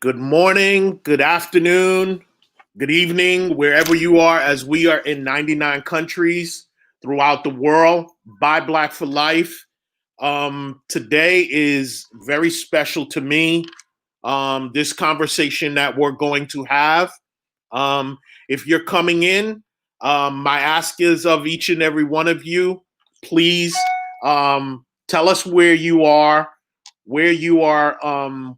Good morning, good afternoon, good evening, wherever you are, as we are in 99 countries throughout the world. Buy Black for Life. Today is very special to me. This conversation that we're going to have. Um, if you're coming in, my ask is of each and every one of you, please tell us where you are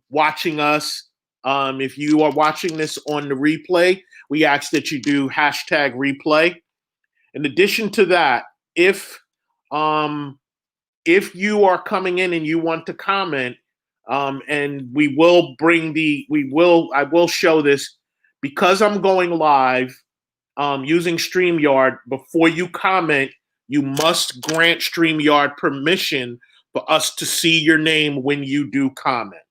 watching us. If you are watching this on the replay, we ask that you do hashtag replay. In addition to that, if um, if you are coming in and you want to comment, and I will show this because I'm going live using StreamYard. Before you comment, you must grant StreamYard permission for us to see your name when you do comment.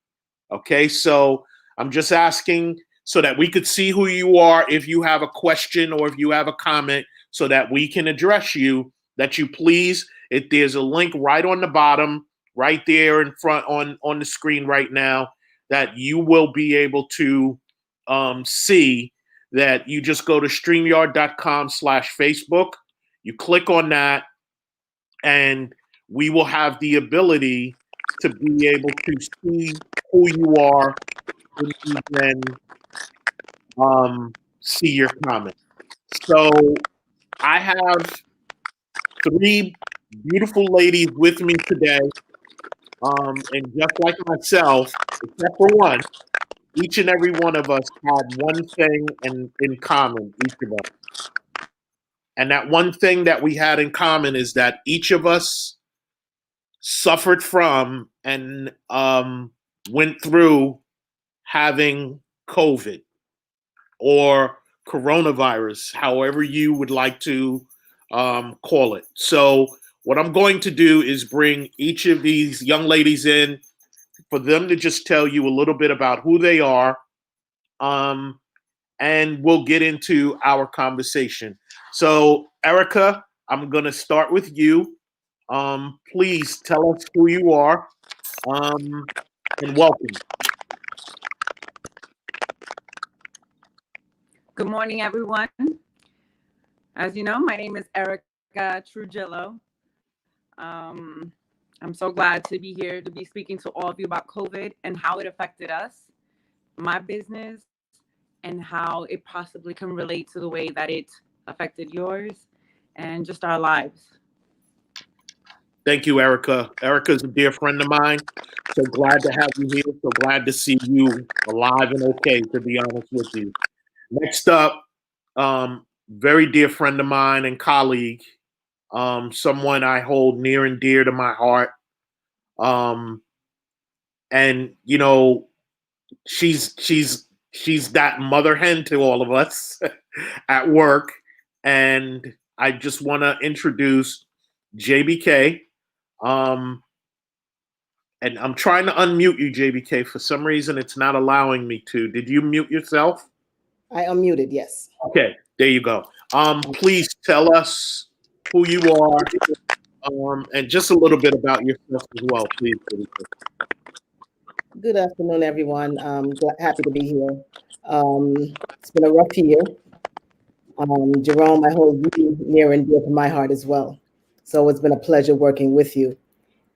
Okay, so I'm just asking so that we could see who you are if you have a question or if you have a comment so that we can address you, that you please, if there's a link right on the bottom, right there in front on the screen right now, that you will be able to see that you just go to streamyard.com/Facebook. You click on that, and we will have the ability to be able to see who you are and then see your comment. So I have three beautiful ladies with me today. And just like myself, except for one, each and every one of us had one thing in common, each of us. And that one thing that we had in common is that each of us suffered from and went through having COVID or coronavirus, however you would like to call it. So, what I'm going to do is bring each of these young ladies in for them to just tell you a little bit about who they are, um, and we'll get into our conversation. So, Erica, I'm going to start with you. Please tell us who you are, and welcome. Good morning, everyone. As you know, my name is Erica Trujillo. I'm so glad to be here to be speaking to all of you about COVID and how it affected us, my business, and how it possibly can relate to the way that it affected yours and just our lives. Thank you, Erica. Erica's a dear friend of mine. So glad to have you here. So glad to see you alive and okay, to be honest with you. Next up, very dear friend of mine and colleague, someone I hold near and dear to my heart. Um, and you know, she's that mother hen to all of us at work. And I just want to introduce JBK. Um, and I'm trying to unmute you, JBK. For some reason, it's not allowing me to. Did you mute yourself? I unmuted, yes. Okay, there you go. Please tell us who you are, and just a little bit about yourself as well, please. Good afternoon, everyone. Happy to be here. It's been a rough year. Jerome, I hold you near and dear to my heart as well. So it's been a pleasure working with you.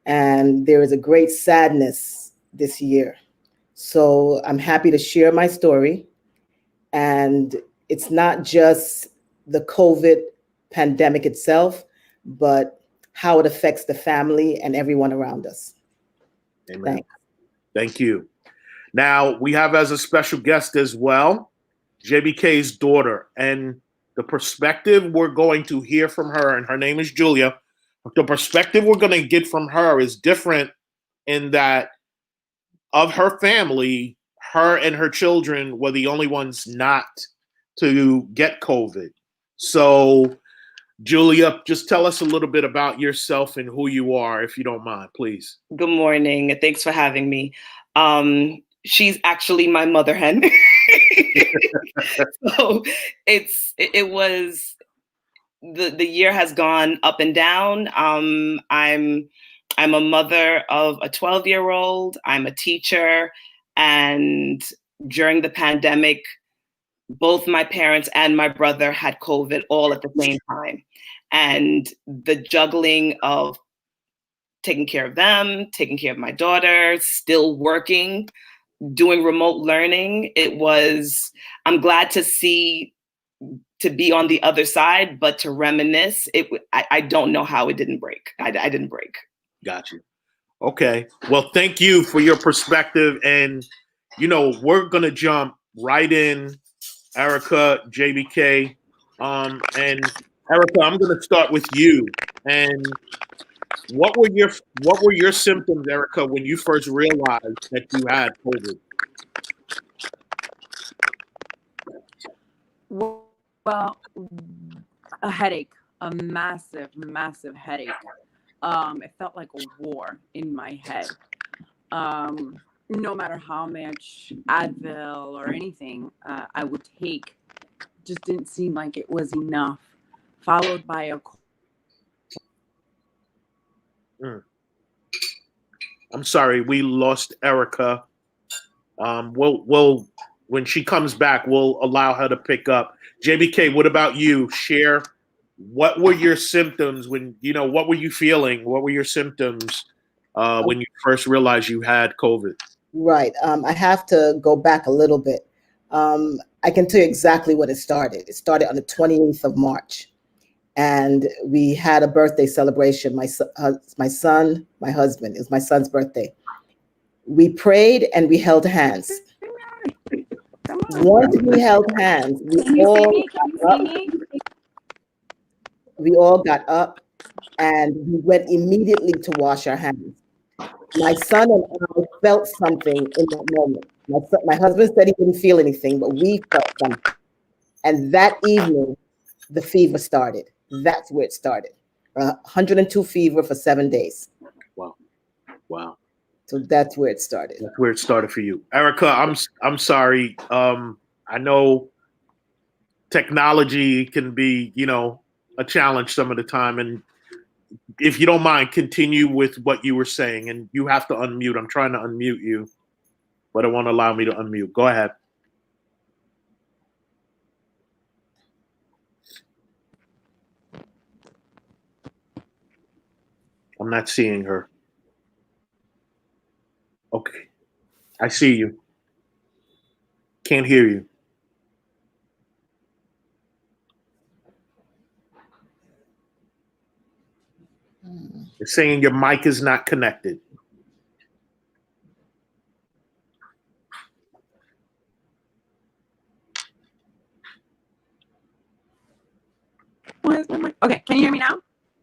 And there is a great sadness this year. So I'm happy to share my story. And it's not just the COVID pandemic itself, but how it affects the family and everyone around us. Amen. Thanks. Thank you. Now, we have as a special guest as well, JBK's daughter. And the perspective we're going to hear from her, and her name is Julia, the perspective we're going to get from her is different in that of her family, her and her children were the only ones not to get COVID. So, Julia, just tell us a little bit about yourself and who you are, if you don't mind, please. Good morning. Thanks for having me. She's actually my mother hen. So it was the year has gone up and down. I'm a mother of a 12-year-old. I'm a teacher, and during the pandemic, both my parents and my brother had COVID all at the same time. And the juggling of taking care of them, taking care of my daughter, still working, doing remote learning, I'm glad to be on the other side, but to reminisce, I don't know how it didn't break. I didn't break. Got you. Okay. Well, thank you for your perspective. And, we're going to jump right in, Erica, JBK. And Erica, I'm going to start with you. And what were your symptoms, Erica, when you first realized that you had COVID? Well, a headache, a massive, massive headache. It felt like a war in my head. No matter how much Advil or anything I would take, just didn't seem like it was enough. Followed by a. I'm sorry, we lost Erica. We'll when she comes back, we'll allow her to pick up. JBK, what about you? Share, what were your symptoms when, what were you feeling? What were your symptoms when you first realized you had COVID? Right. I have to go back a little bit. I can tell you exactly what it started. It started on the 28th of March. And we had a birthday celebration. My son, my husband, it was my son's birthday. We prayed and we held hands. Once we held hands, we all got up and we went immediately to wash our hands. My son and I felt something in that moment. My husband said he didn't feel anything, but we felt something. And that evening, the fever started. That's where it started. 102 fever for 7 days. Wow. So that's where it started. That's where it started for you. Erica, I'm sorry. I know technology can be, a challenge some of the time. And if you don't mind, continue with what you were saying. And you have to unmute. I'm trying to unmute you, but it won't allow me to unmute. Go ahead. I'm not seeing her. Okay. I see you. Can't hear you. It's saying your mic is not connected. Okay, can you hear me now?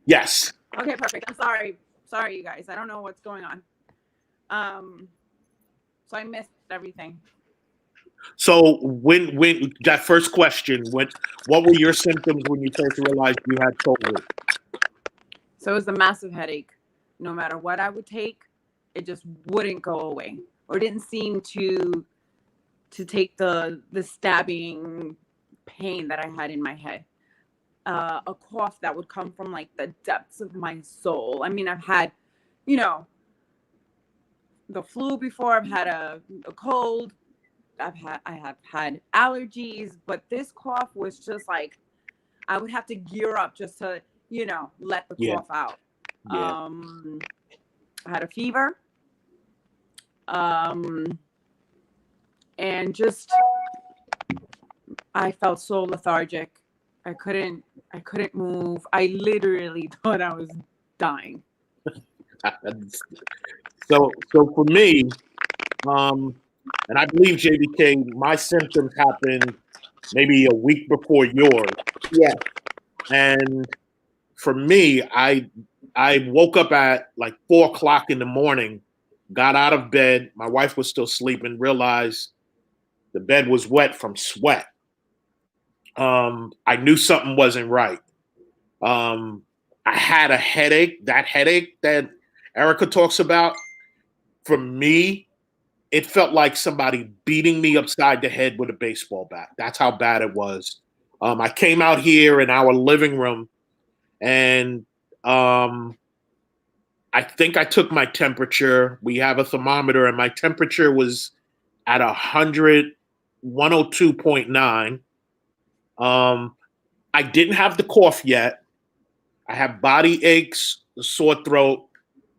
Yes. Okay, perfect. I'm sorry, you guys. I don't know what's going on. So I missed everything. So when that first question, what were your symptoms when you first realized you had COVID? So it was a massive headache. No matter what I would take, it just wouldn't go away, or didn't seem to take the stabbing pain that I had in my head. A cough that would come from like the depths of my soul. I mean, I've had, the flu before. I've had a cold. I have had allergies, but this cough was just like I would have to gear up just to, let the cough out. Yeah. I had a fever. And just I felt so lethargic. I couldn't move. I literally thought I was dying. So for me, and I believe JBK, my symptoms happened maybe a week before yours. Yeah. And for me, I woke up at like 4:00 in the morning, got out of bed. My wife was still sleeping, realized the bed was wet from sweat. I knew something wasn't right. I had a headache. That headache that Erica talks about, for me, it felt like somebody beating me upside the head with a baseball bat. That's how bad it was. I came out here in our living room, and I think I took my temperature. We have a thermometer, and my temperature was at 100 102.9. I didn't have the cough yet. I have body aches, the sore throat,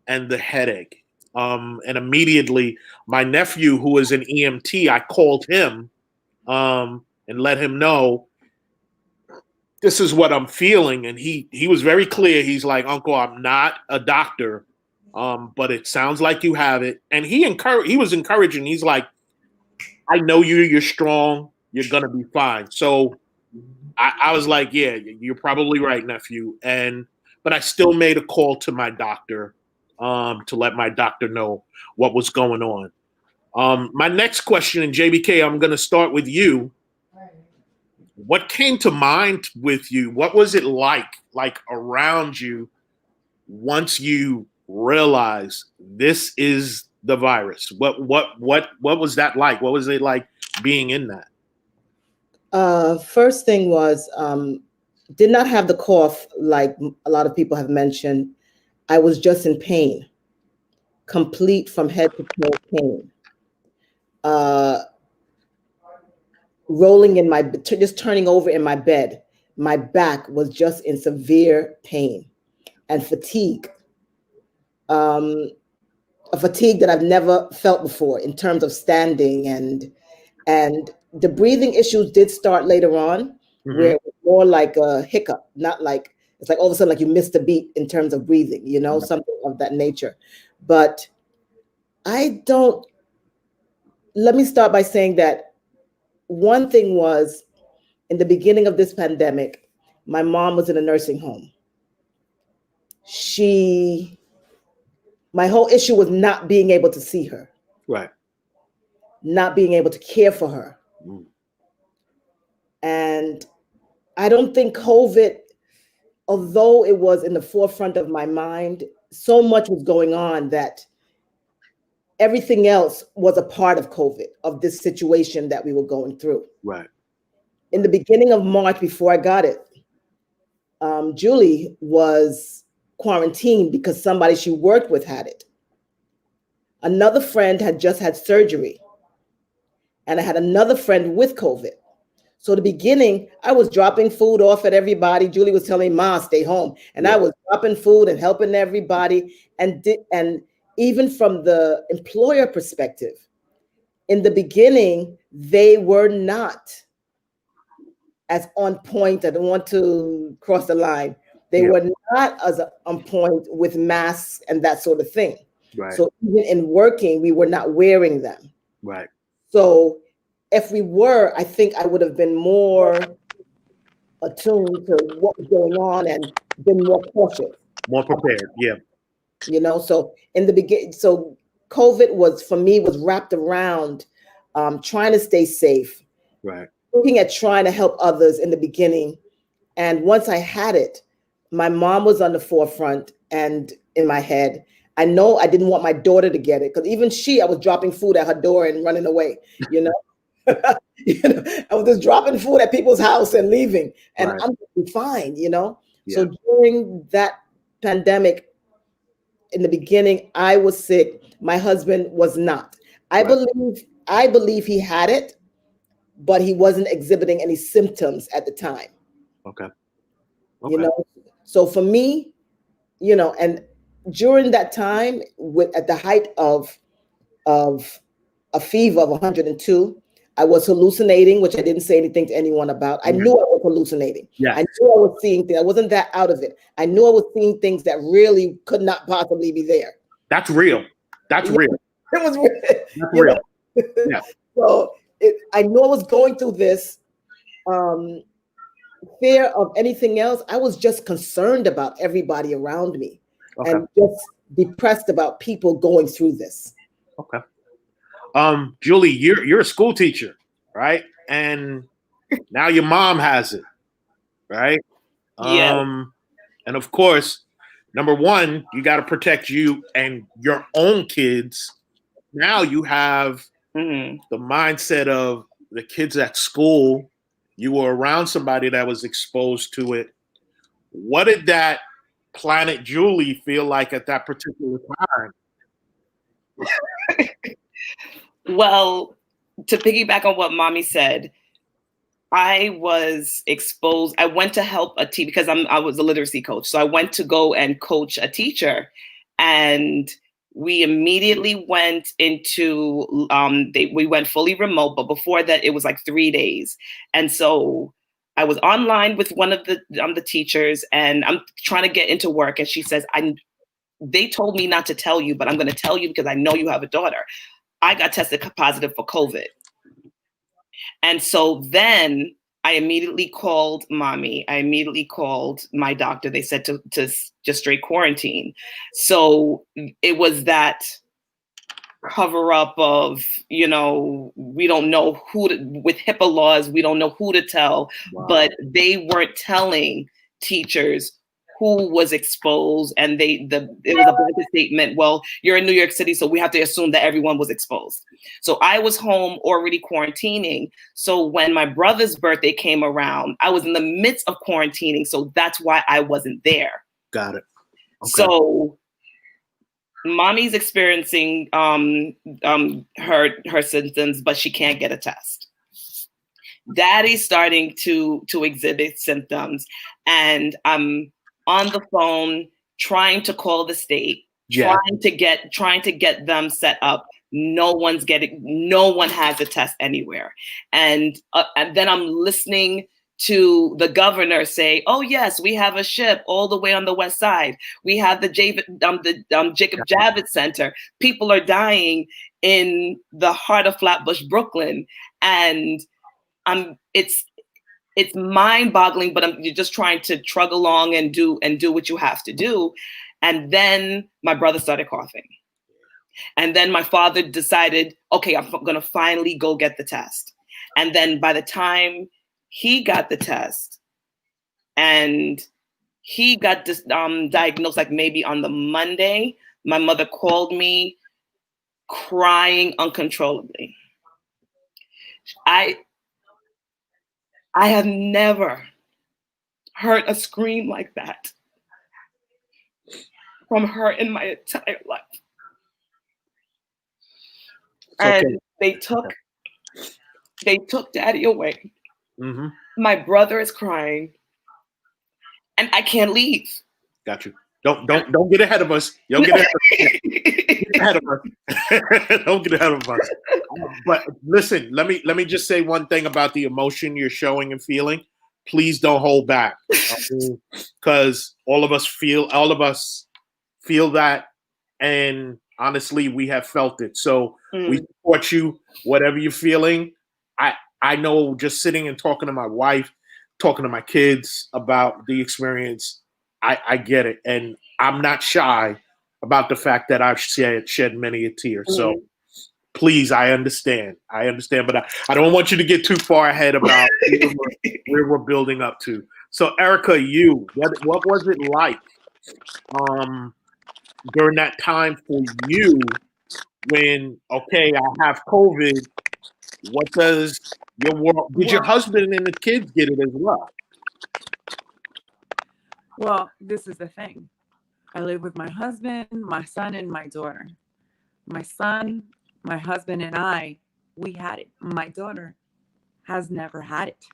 and the headache. And immediately, my nephew, who is an EMT, I called him and let him know this is what I'm feeling. And he was very clear. He's like, Uncle, I'm not a doctor, but it sounds like you have it. And he was encouraging. He's like, I know you're strong. You're going to be fine. So I was like, yeah, you're probably right, nephew. But I still made a call to my doctor to let my doctor know what was going on. My next question, and JBK, I'm going to start with you. What came to mind with you? What was it like around you once you realized this is the virus? What was that like? What was it like being in that? First thing was, did not have the cough like a lot of people have mentioned. I was just in pain, complete from head to toe pain. Rolling in just turning over in my bed. My back was just in severe pain and fatigue. A fatigue that I've never felt before in terms of standing, and the breathing issues did start later on, where it was more like a hiccup, not like, it's like all of a sudden like you missed a beat in terms of breathing, something of that nature. But let me start by saying that one thing was, in the beginning of this pandemic, my mom was in a nursing home. My whole issue was not being able to see her. Right. Not being able to care for her. And I don't think COVID, although it was in the forefront of my mind, so much was going on that everything else was a part of COVID, of this situation that we were going through. Right. In the beginning of March, before I got it, Julie was quarantined because somebody she worked with had it. Another friend had just had surgery, and I had another friend with COVID. So the beginning, I was dropping food off at everybody. Julie was telling Ma, stay home. And I was dropping food and helping everybody. And even from the employer perspective, in the beginning, they were not as on point. I don't want to cross the line. They were not as on point with masks and that sort of thing. Right. So even in working, we were not wearing them. Right. So if we were, I think I would have been more attuned to what was going on and been more cautious. More prepared, yeah. So in the beginning, so COVID was wrapped around trying to stay safe. Right. Looking at trying to help others in the beginning. And once I had it, my mom was on the forefront and in my head. I know I didn't want my daughter to get it, because even I was dropping food at her door and running away, I was just dropping food at people's house and leaving, and I'm fine, So during that pandemic, in the beginning, I was sick. My husband was not. I believe he had it, but he wasn't exhibiting any symptoms at the time. Okay. So for me, and during that time, at the height of a fever of 102, I was hallucinating, which I didn't say anything to anyone about. I knew I was hallucinating. Yeah. I knew I was seeing things. I wasn't that out of it. I knew I was seeing things that really could not possibly be there. That's real. That's real. It was real. That's real. Yeah. So I knew I was going through this fear of anything else. I was just concerned about everybody around me and just depressed about people going through this. Okay. Julie, you're a school teacher, right? And now your mom has it, right? Yeah. And of course, number one, you got to protect you and your own kids. Now you have the mindset of the kids at school. You were around somebody that was exposed to it. What did that Planet Julie feel like at that particular time? Well, to piggyback on what mommy said, I was exposed. I went to help a teacher because I was a literacy coach. So I went to go and coach a teacher, and we immediately went into we went fully remote. But before that, it was like 3 days, and so I was online with one of the teachers, and I'm trying to get into work, and she says, they told me not to tell you, but I'm going to tell you because I know you have a daughter. I got tested positive for COVID. And so then I immediately called mommy. I immediately called my doctor. They said to just straight quarantine. So it was that cover up of, we don't know with HIPAA laws, we don't know who to tell, wow. But they weren't telling teachers who was exposed, and it was a blanket statement. Well, you're in New York City, so we have to assume that everyone was exposed. So I was home already quarantining. So when my brother's birthday came around, I was in the midst of quarantining. So that's why I wasn't there. Got it. Okay. So mommy's experiencing her symptoms, but she can't get a test. Daddy's starting to exhibit symptoms, and I'm on the phone trying to call the state, trying to get them set up. No one has a test anywhere. And then I'm listening to the governor say, oh yes, we have a ship all the way on the west side. We have the Jacob Javits Center. People are dying in the heart of Flatbush, Brooklyn. And it's mind-boggling, but you're just trying to trug along and do what you have to do. And then my brother started coughing. And then my father decided, okay, I'm going to finally go get the test. And then by the time he got the test and he got diagnosed, like maybe on the Monday, my mother called me crying uncontrollably. I have never heard a scream like that from her in my entire life. Okay. And they took Daddy away. Mm-hmm. My brother is crying, and I can't leave. Got you. Don't get ahead of us. Don't get ahead of us. Don't get ahead of us. But listen, let me just say one thing about the emotion you're showing and feeling. Please don't hold back, because all of us feel that, and honestly, we have felt it. So we support you, whatever you're feeling. I know, just sitting and talking to my wife, talking to my kids about the experience, I get it. And I'm not shy about the fact that I've shed many a tear. So please, I understand, but I don't want you to get too far ahead about where we're building up to. So Erica, what was it like during that time for you when, okay, I have COVID? What does your world? Did your husband and the kids get it as well? Well, this is the thing. I live with my husband, my son, and my daughter. My son, my husband, and I, we had it. My daughter has never had it.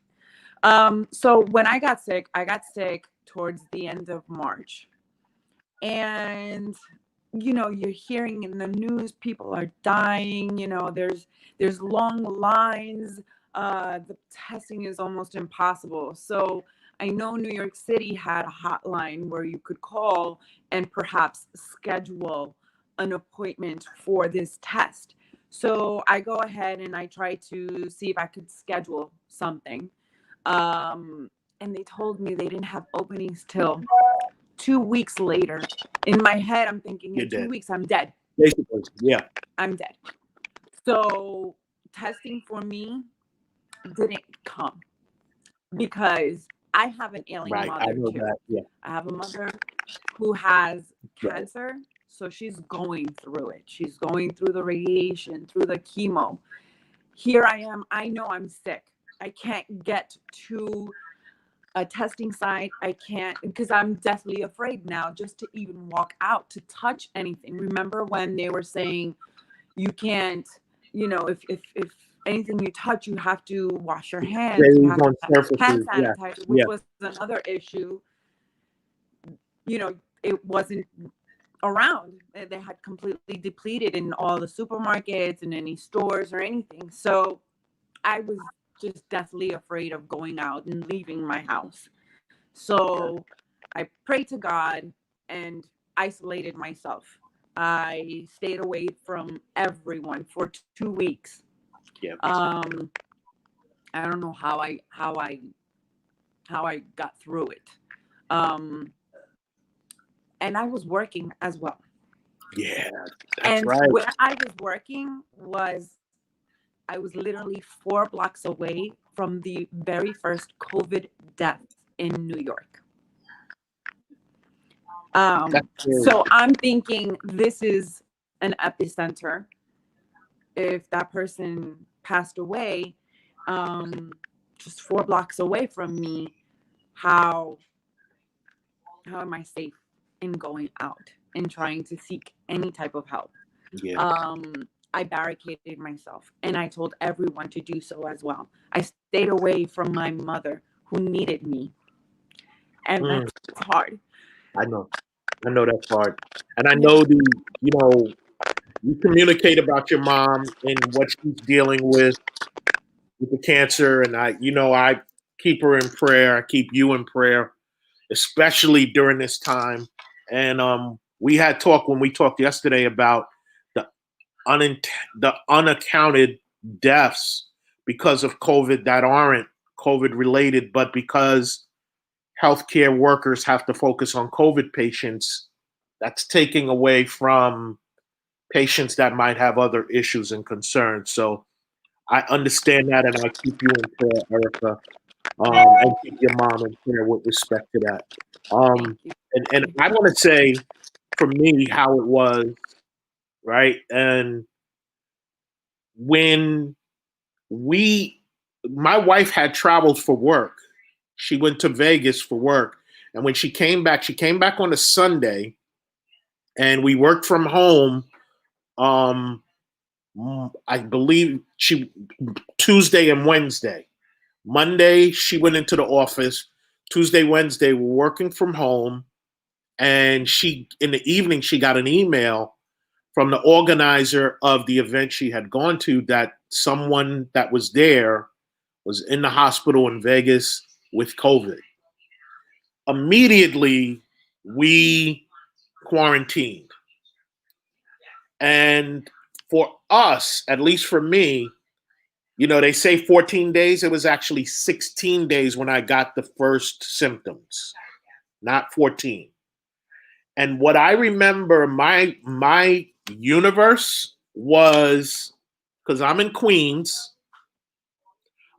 So when I got sick towards the end of March. And, you're hearing in the news, people are dying, there's long lines. The testing is almost impossible. So I know New York City had a hotline where you could call and perhaps schedule an appointment for this test. So I go ahead and I try to see if I could schedule something. And they told me they didn't have openings till 2 weeks later. In my head, I'm thinking, in 2 weeks, I'm dead. Basically, yeah. I'm dead. So testing for me didn't come because I have an ailing mother too. That, yeah. I have a mother who has cancer, so she's going through it. She's going through the radiation, through the chemo. Here I am. I know I'm sick. I can't get to a testing site. I can't, because I'm deathly afraid now just to even walk out, to touch anything. Remember when they were saying you can't, if anything you touch, you have to wash your hands. Stays You have on to have hand surfaces. Yeah. sanitizer, which Yeah. was another issue. It wasn't around. They had completely depleted in all the supermarkets and any stores or anything. So I was just deathly afraid of going out and leaving my house. So I prayed to God and isolated myself. I stayed away from everyone for 2 weeks. Yeah. I don't know how I got through it. And I was working as well. Yeah. That's And right. where I was working I was literally 4 blocks away from the very first COVID death in New York. So I'm thinking this is an epicenter. If that person passed away, just 4 blocks away from me, how am I safe in going out and trying to seek any type of help? Yeah. I barricaded myself and I told everyone to do so as well. I stayed away from my mother who needed me. And that's hard. I know that's hard. And I know you communicate about your mom and what she's dealing with the cancer. And I keep her in prayer. I keep you in prayer, especially during this time. And we had talked when we talked yesterday about the the unaccounted deaths because of COVID that aren't COVID related, but because healthcare workers have to focus on COVID patients, that's taking away from patients that might have other issues and concerns. So I understand that, and I keep you in prayer, Erica, and keep your mom in prayer with respect to that. Thank you. And I want to say, for me, how it was, right? And when my wife had traveled for work. She went to Vegas for work. And when she came back on a Sunday, and we worked from home. I believe Tuesday and Wednesday. Monday, she went into the office. Tuesday, Wednesday, we're working from home. And in the evening, she got an email from the organizer of the event she had gone to that someone that was there was in the hospital in Vegas with COVID. Immediately, we quarantined. And for us, at least for me, they say 14 days. It was actually 16 days when I got the first symptoms, not 14. And what I remember, my universe was, because I'm in Queens,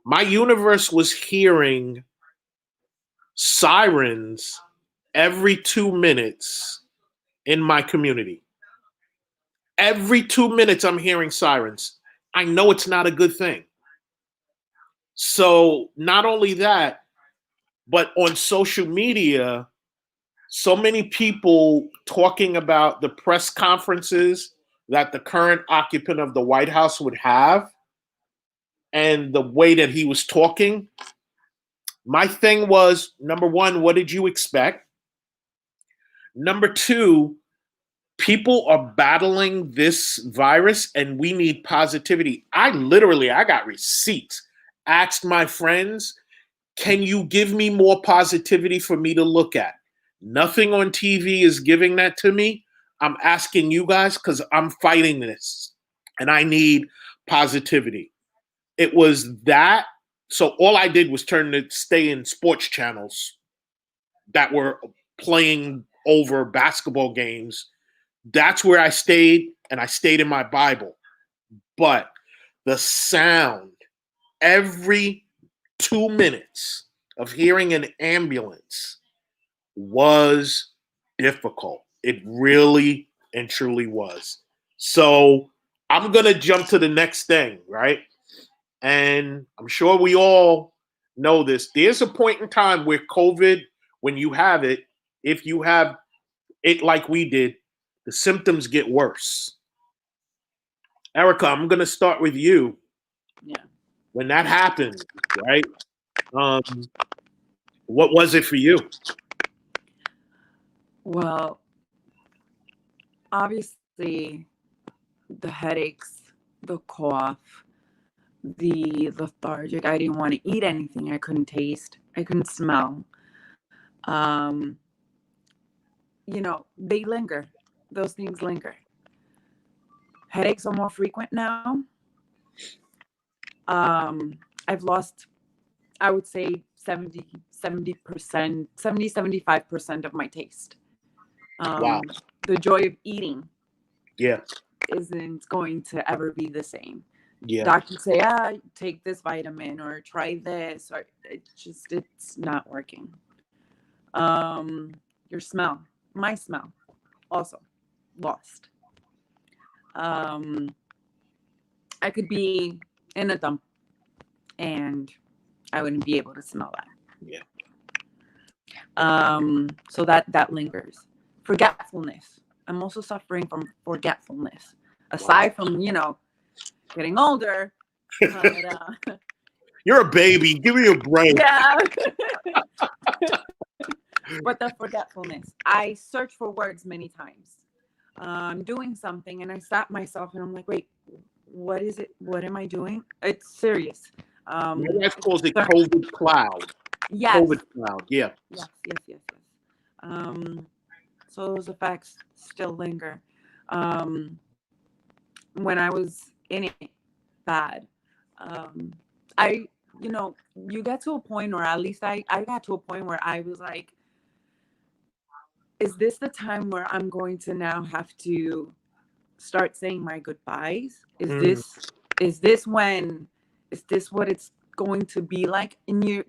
my universe was hearing sirens every 2 minutes in my community. Every 2 minutes, I'm hearing sirens. I know it's not a good thing. So not only that, but on social media, so many people talking about the press conferences that the current occupant of the White House would have and the way that he was talking. My thing was, number one, what did you expect? Number two, people are battling this virus and we need positivity. I got receipts, asked my friends, can you give me more positivity for me to look at? Nothing on TV is giving that to me. I'm asking you guys because I'm fighting this and I need positivity. It was that. So all I did was stay in sports channels that were playing over basketball games. That's where I stayed, and I stayed in my Bible. But the sound, every 2 minutes of hearing an ambulance was difficult. It really and truly was. So I'm going to jump to the next thing, right? And I'm sure we all know this. There's a point in time where COVID, when you have it, if you have it like we did, the symptoms get worse. Erica, I'm going to start with you. Yeah. When that happened, right? What was it for you? Well, obviously, the headaches, the cough, the lethargic. I didn't want to eat anything. I couldn't taste. I couldn't smell. Um, they linger. Those things linger. Headaches are more frequent now. I've lost, I would say 70%, 75% of my taste. Wow. The joy of eating Yeah. isn't going to ever be the same. Yeah. Doctors say, take this vitamin or try this, or it's not working. Your smell, my smell, also lost. I could be in a dump and I wouldn't be able to smell that. Yeah. So that lingers. Forgetfulness. I'm also suffering from forgetfulness. Aside from, getting older. But, you're a baby. Give me a break. Yeah. But the forgetfulness. I search for words many times. I'm doing something and I stop myself and I'm like, wait, what is it? What am I doing? It's serious. My wife calls it COVID cloud. Yes. COVID cloud. Yeah. Yes. So those effects still linger. When I was in it bad, you get to a point, or at least I got to a point where I was like, is this the time where I'm going to now have to start saying my goodbyes? Is this what it's going to be like? And you're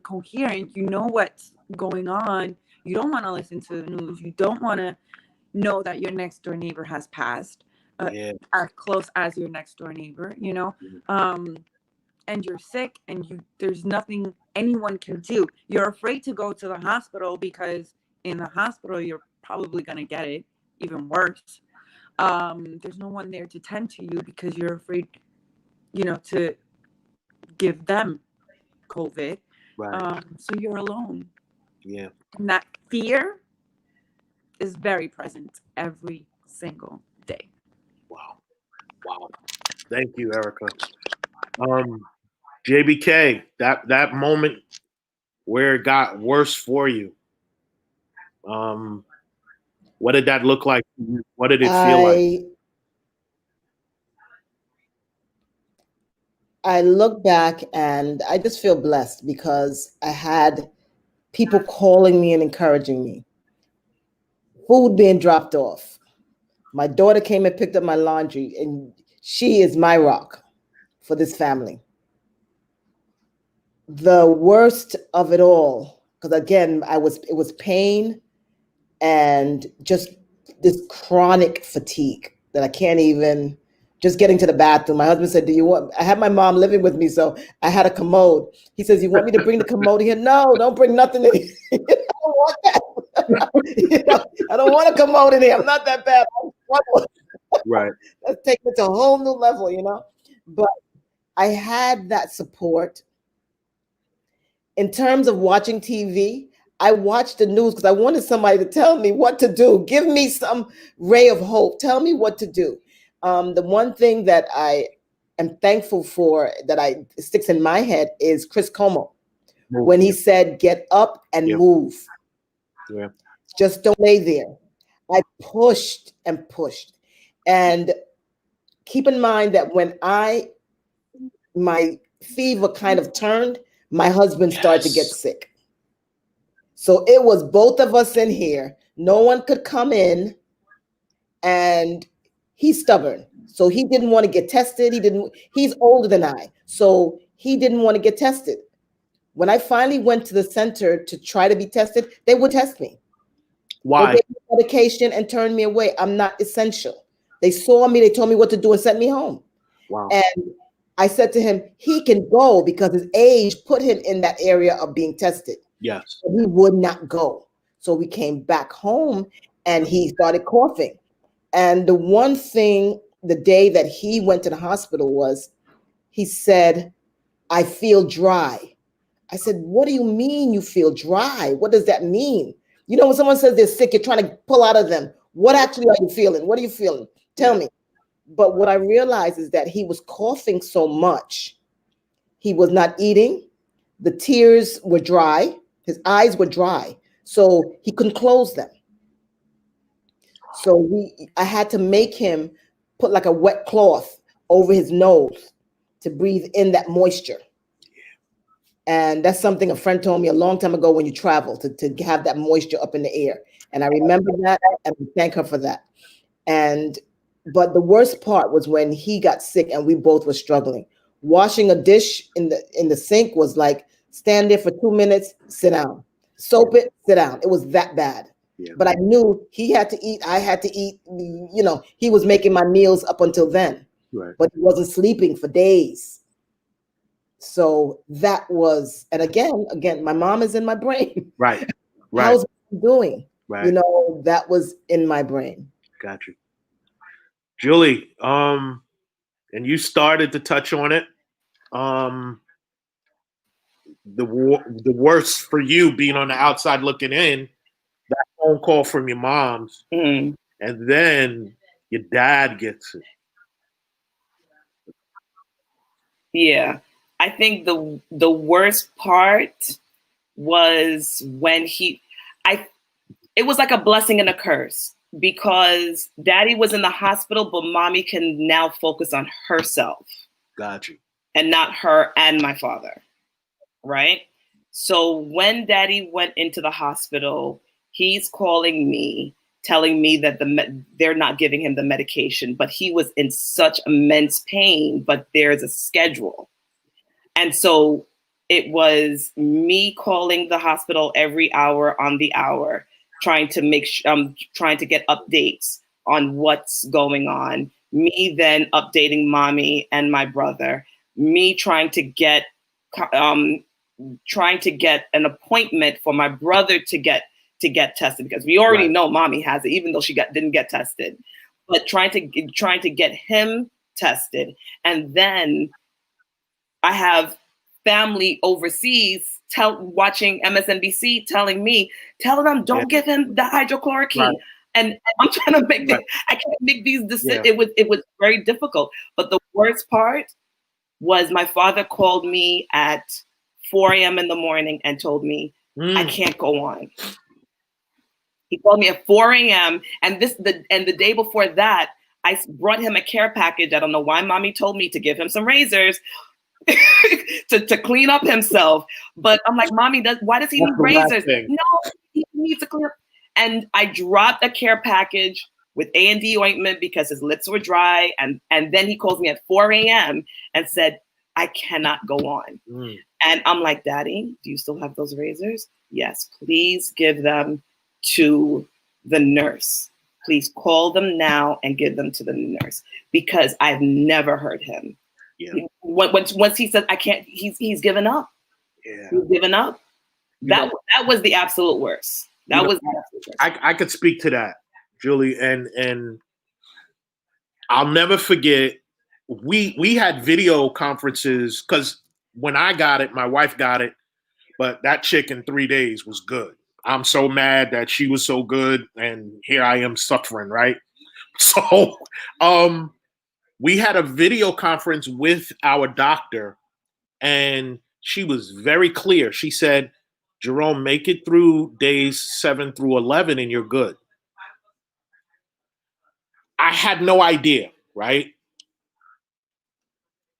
coherent, you know what's going on. You don't want to listen to the news. You don't want to know that your next door neighbor has passed, as close as your next door neighbor, and you're sick and there's nothing anyone can do. You're afraid to go to the hospital because in the hospital you're probably going to get it even worse. There's no one there to tend to you because you're afraid, to give them COVID. Right. So you're alone. Yeah. And that fear is very present every single day. Wow. Thank you, Erica. JBK, that moment where it got worse for you. What did that look like? What did it feel like? I look back and I just feel blessed because I had people calling me and encouraging me. Food being dropped off. My daughter came and picked up my laundry, and she is my rock for this family. The worst of it all, because again, it was pain and just this chronic fatigue that I can't even, just getting to the bathroom. My husband said, I have my mom living with me, so I had a commode. He says, you want me to bring the commode here? No, don't bring nothing in here. I don't want that. I don't want a commode in here. I'm not that bad. Right. Let's take it to a whole new level, But I had that support. In terms of watching TV, I watched the news because I wanted somebody to tell me what to do. Give me some ray of hope. Tell me what to do. The one thing that I am thankful for that sticks in my head is Chris Como. When he said, get up and move. Yeah. Just don't lay there. I pushed and pushed. And keep in mind that when my fever kind of turned, my husband started to get sick. So it was both of us in here. No one could come in, and he's stubborn. So he didn't want to get tested. He's older than I. So he didn't want to get tested. When I finally went to the center to try to be tested, they would test me. Why? They gave me medication and turned me away. I'm not essential. They saw me, they told me what to do and sent me home. Wow. And I said to him, he can go because his age put him in that area of being tested. Yes. But he would not go. So we came back home and he started coughing. And the one thing, the day that he went to the hospital was he said, I feel dry. I said, what do you mean you feel dry? What does that mean? You know, when someone says they're sick, you're trying to pull out of them. What actually are you feeling? What are you feeling? Tell me. But what I realized is that he was coughing so much. He was not eating. The tears were dry. His eyes were dry. So he couldn't close them. So I had to make him put like a wet cloth over his nose to breathe in that moisture. And that's something a friend told me a long time ago when you travel, to have that moisture up in the air. And I remember that, and I thank her for that. But the worst part was when he got sick and we both were struggling. Washing a dish in the sink was like, stand there for 2 minutes, sit down. Soap it, sit down. It was that bad. Yeah. But I knew he had to eat, I had to eat. You know, he was making my meals up until then. Right. But he wasn't sleeping for days. So that was, and again, my mom is in my brain. Right. How's he doing? Right. You know, that was in my brain. Got you. Julie, and you started to touch on it. The worst for you being on the outside looking in, that phone call from your mom's, and then your dad gets it. Yeah. I think the worst part was when it was like a blessing and a curse, because daddy was in the hospital, but mommy can now focus on herself. Got you. And not her and my father. Right? So when daddy went into the hospital, he's calling me, telling me that they're not giving him the medication, but he was in such immense pain, but there's a schedule. And so it was me calling the hospital every hour on the hour, trying to get updates on what's going on. Me then updating mommy and my brother. Me trying to get an appointment for my brother to get tested, because we already know mommy has it, even though she didn't get tested. But trying to get him tested, and then I have family overseas watching MSNBC telling me, tell them don't give him the hydrochloroquine. Right. And I'm trying to make I can't make these decisions. Yeah. It was very difficult. But the worst part was my father called me at 4 a.m. in the morning and told me I can't go on. He called me at 4 a.m. and the day before that, I brought him a care package. I don't know why mommy told me to give him some razors to clean up himself. But I'm like, mommy, why does he need razors? No, he needs to clean up. And I dropped a care package with A&D ointment because his lips were dry. And then he calls me at 4 a.m. and said, I cannot go on. And I'm like, Daddy, do you still have those razors? Yes, please give them to the nurse. Please call them now and give them to the nurse, because I've never heard him. Yeah. Once he said I can't, he's given up. Yeah. He's given up. That was the absolute worst. That was the absolute worst. I could speak to that, Julie, and I'll never forget. We had video conferences, because when I got it, my wife got it, but that chick in 3 days was good. I'm so mad that she was so good, and here I am suffering, right? So we had a video conference with our doctor, and she was very clear. She said, Jerome, make it through days 7 through 11 and you're good. I had no idea, right?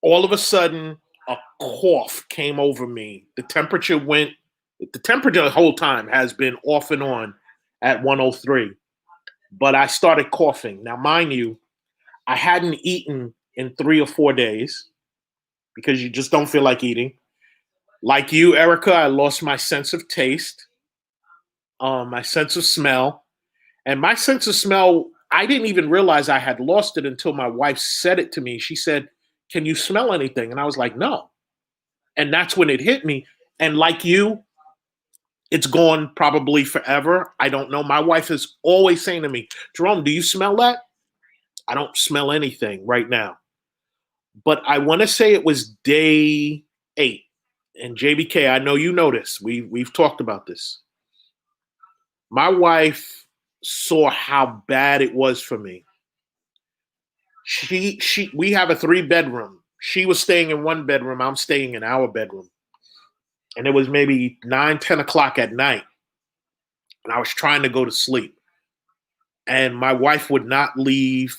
All of a sudden, a cough came over me. The temperature the whole time has been off and on at 103, but I started coughing. Now, mind you, I hadn't eaten in 3 or 4 days because you just don't feel like eating. Like you, Erica, I lost my sense of taste, my sense of smell. And my sense of smell, I didn't even realize I had lost it until my wife said it to me. She said, can you smell anything? And I was like, no. And that's when it hit me. And like you, it's gone probably forever. I don't know. My wife is always saying to me, Jerome, do you smell that? I don't smell anything right now. but I want to say it was day 8. And JBK, I know you know this. We've talked about this. My wife saw how bad it was for me. We have a 3-bedroom. She was staying in 1 bedroom. I'm staying in our bedroom. And it was maybe 9, 10 o'clock at night. And I was trying to go to sleep. And my wife would not leave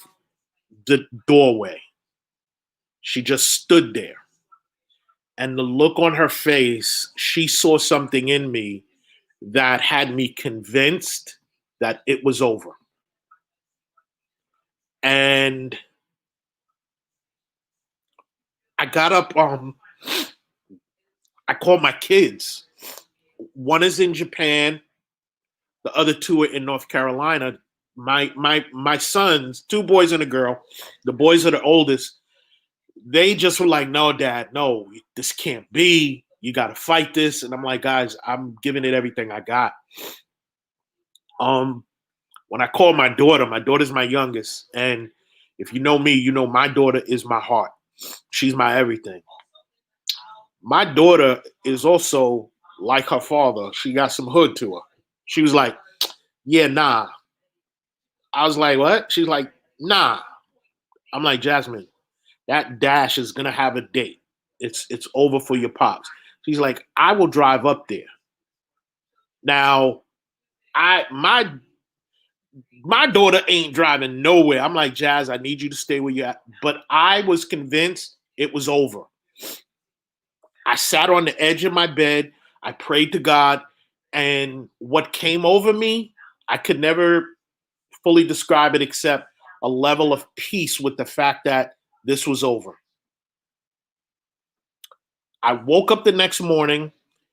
the doorway. She just stood there. And the look on her face, she saw something in me that had me convinced that it was over. And I got up, I called my kids. One is in Japan, the other 2 are in North Carolina. My sons, 2 boys and a girl, the boys are the oldest. They just were like, no, Dad, no, this can't be. You got to fight this. And I'm like, guys, I'm giving it everything I got. When I called my daughter's my youngest. And if you know me, you know my daughter is my heart. She's my everything. My daughter is also like her father. She got some hood to her. She was like, yeah, nah. I was like, what? She's like, nah. I'm like, Jasmine, that Dash is gonna have a date. It's over for your pops. She's like, I will drive up there. Now, my daughter ain't driving nowhere. I'm like, Jazz, I need you to stay where you're at. But I was convinced it was over. I sat on the edge of my bed. I prayed to God. And what came over me, I could never fully describe it except a level of peace with the fact that this was over. I woke up the next morning,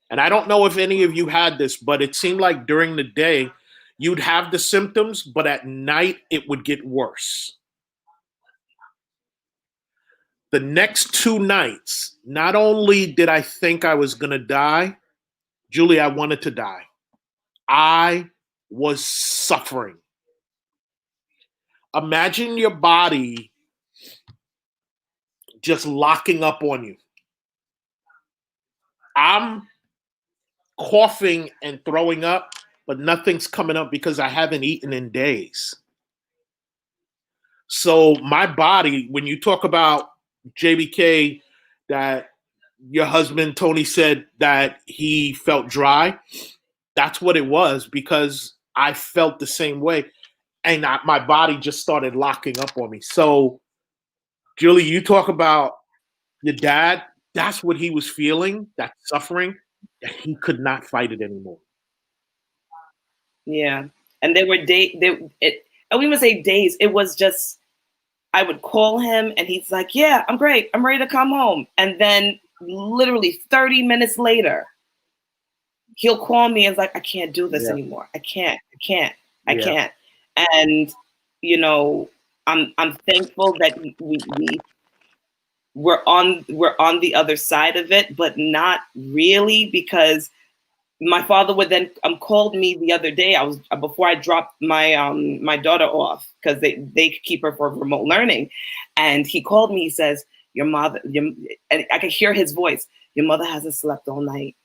and I don't know if any of you had this, but it seemed like during the day, you'd have the symptoms, but at night it would get worse. The next 2 nights, not only did I think I was going to die, Julie, I wanted to die. I was suffering. Imagine your body just locking up on you. I'm coughing and throwing up, but nothing's coming up because I haven't eaten in days. So my body, when you talk about JBK, that your husband Tony said that he felt dry, that's what it was, because I felt the same way. And my body just started locking up on me. So, Julie, you talk about your dad, that's what he was feeling, that suffering, that he could not fight it anymore. Yeah. And there were I wouldn't even say days. It was just, I would call him and he's like, yeah, I'm great. I'm ready to come home. And then literally 30 minutes later, he'll call me and it's like, I can't do this anymore. I can't. And, you know, I'm thankful that we're on the other side of it, but not really, because my father would then called me the other day. I was before I dropped my my daughter off, because they keep her for remote learning, and he called me. He says, "Your mother," and I could hear his voice. Your mother hasn't slept all night,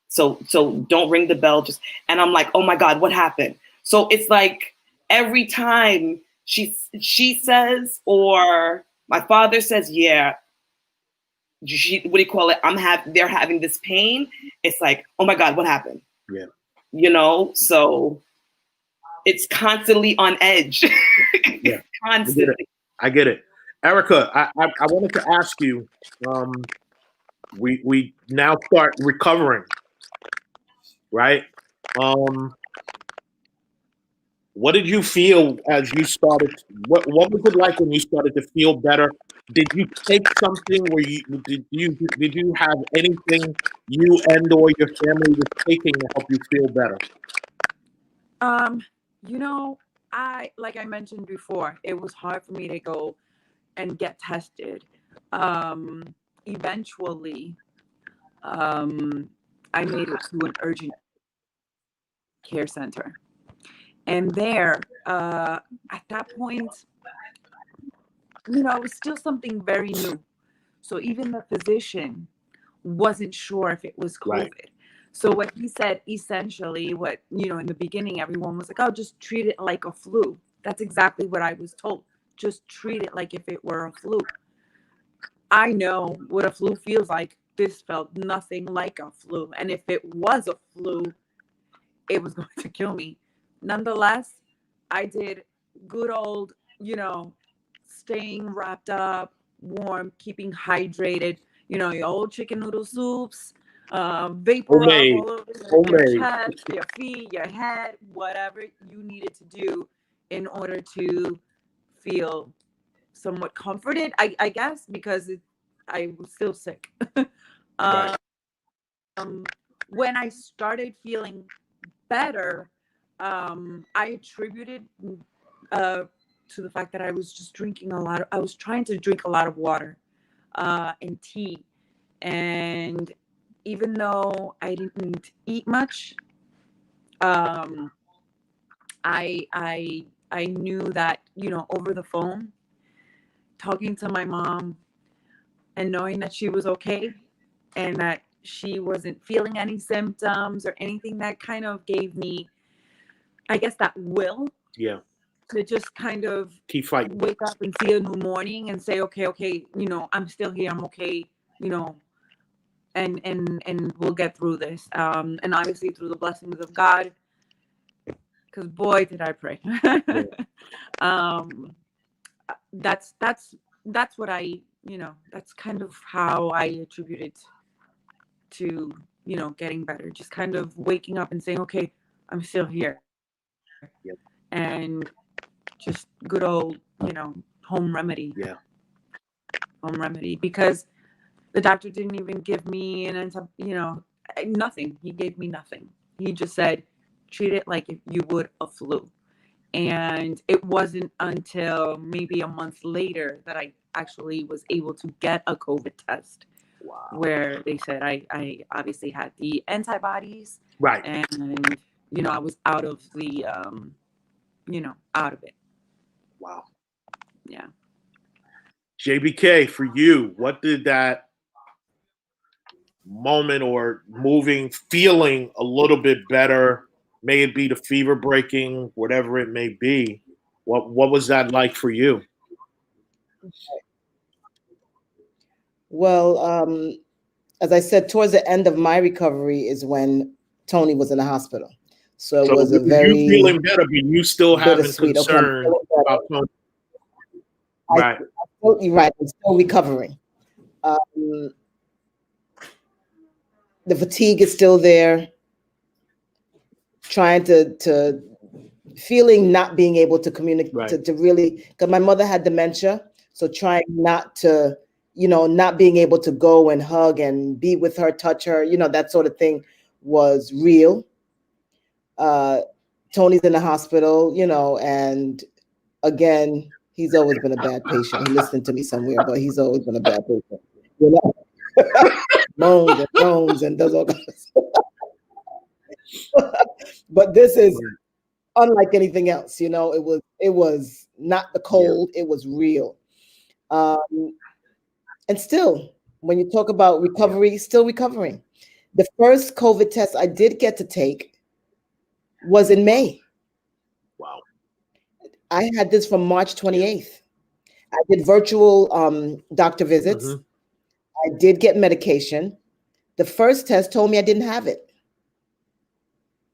so don't ring the bell. And I'm like, oh my God, what happened? So it's like every time she says, or my father says, yeah. What do you call it? They're having this pain. It's like, oh my God, what happened? Yeah. You know, so it's constantly on edge. Yeah. Constantly. I get it. Erica, I wanted to ask you, we now start recovering, right? What did you feel as you started? What was it like when you started to feel better? Did you take something? Did you have anything you and or your family was taking to help you feel better? You know, like I mentioned before, it was hard for me to go and get tested. Eventually, I made it to an urgent care center. And there, at that point, it was still something very new. So even the physician wasn't sure if it was COVID. Right. So what he said, essentially, what, in the beginning, everyone was like, oh, just treat it like a flu. That's exactly what I was told. Just treat it like if it were a flu. I know what a flu feels like. This felt nothing like a flu. And if it was a flu, it was going to kill me. Nonetheless, I did good old, staying wrapped up, warm, keeping hydrated, your old chicken noodle soups, vapor up Homemade. all over your Homemade. chest, your feet, your head, whatever you needed to do in order to feel somewhat comforted, I guess, because I was still sick. Right. When I started feeling better, I attributed to the fact that I was just I was trying to drink a lot of water and tea. And even though I didn't eat much, I knew that, over the phone, talking to my mom and knowing that she was okay and that she wasn't feeling any symptoms or anything, that kind of gave me, I guess, that will Yeah. to just kind of Keep fighting. wake up and see a new morning and say, okay, I'm still here, I'm okay, and we'll get through this. And obviously through the blessings of God, because boy, did I pray. That's what I, that's kind of how I attribute it to, getting better. Just kind of waking up and saying, okay, I'm still here. Yep. And just good old, home remedy. Yeah. Home remedy, because the doctor didn't even give me nothing. He gave me nothing. He just said, treat it like if you would a flu. And it wasn't until maybe a month later that I actually was able to get a COVID test. Wow. Where they said I obviously had the antibodies. Right. And, I was out of the, out of it. Wow. Yeah. JBK, for you, what did that moment or feeling a little bit better, may it be the fever breaking, whatever it may be, what was that like for you? Well, as I said, towards the end of my recovery is when Tony was in the hospital. So it was a very you feeling better, but you still having concern about Tony. Right. Absolutely right. I'm still recovering. The fatigue is still there. Trying to feeling not being able to communicate, right. to really, because my mother had dementia. So trying not to, not being able to go and hug and be with her, touch her, that sort of thing was real. Tony's in the hospital, and again, he's always been a bad patient. He listened to me somewhere, but he's always been a bad patient. Moans and groans and does all kinds of stuff. But this is unlike anything else. It was not the cold, it was real. And still, when you talk about recovery, still recovering. The first COVID test I did get to take was in May. Wow. I had this from March 28th. I did virtual doctor visits. Mm-hmm. I did get medication. The first test told me I didn't have it.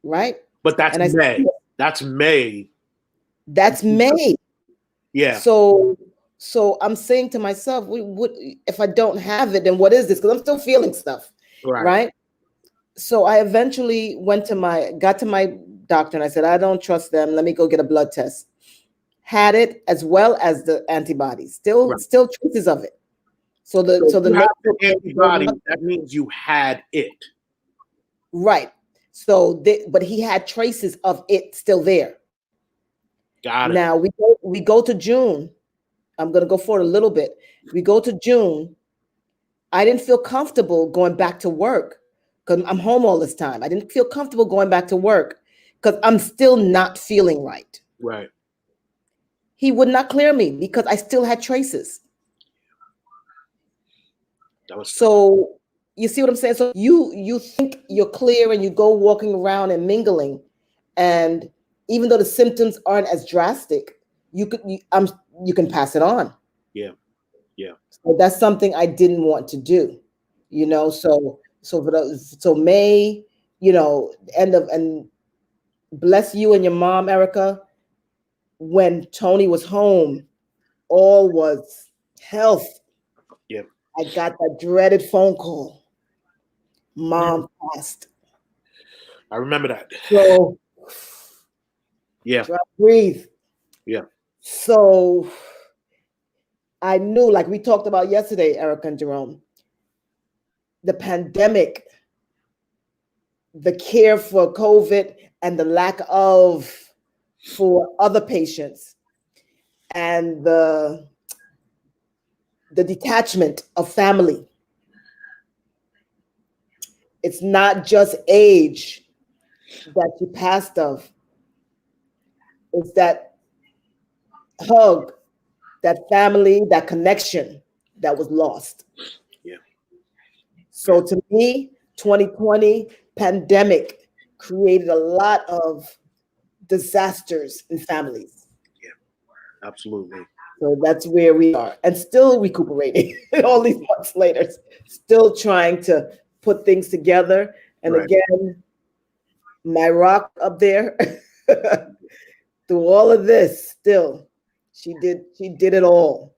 Right? But that's May. That's May. That's May. Yeah. So I'm saying to myself, if I don't have it, then what is this? Because I'm still feeling stuff. Right? So I eventually got to my doctor and I said, I don't trust them. Let me go get a blood test. Had it as well as the antibodies. Still traces of it. So the antibody, that means you had it. Right. So but he had traces of it still there. Got it. Now we go to June. I'm going to go forward a little bit. We go to June. I didn't feel comfortable going back to work because I'm home all this time. I didn't feel comfortable going back to work because I'm still not feeling right. Right. he would not clear me because I still had traces. So you see what I'm saying? So you think you're clear and you go walking around and mingling, and even though the symptoms aren't as drastic, you can pass it on. Yeah, yeah. So that's something I didn't want to do, you know. So May, you know, and bless you and your mom, Erica. When Tony was home, all was health. Yeah. I got that dreaded phone call. Mom passed. I remember that. So yeah. Try to breathe. Yeah. So I knew, like we talked about yesterday, Erica and Jerome, the pandemic, the care for COVID and the lack of for other patients, and the detachment of family. It's not just age that you passed of. It's that hug, that family, that connection that was lost. Yeah. So to me, 2020 pandemic created a lot of disasters in families. Yeah, absolutely. So that's where we are, and still recuperating all these months later, still trying to put things together. And Right. again, my rock up there, through all of this, still, she did it all.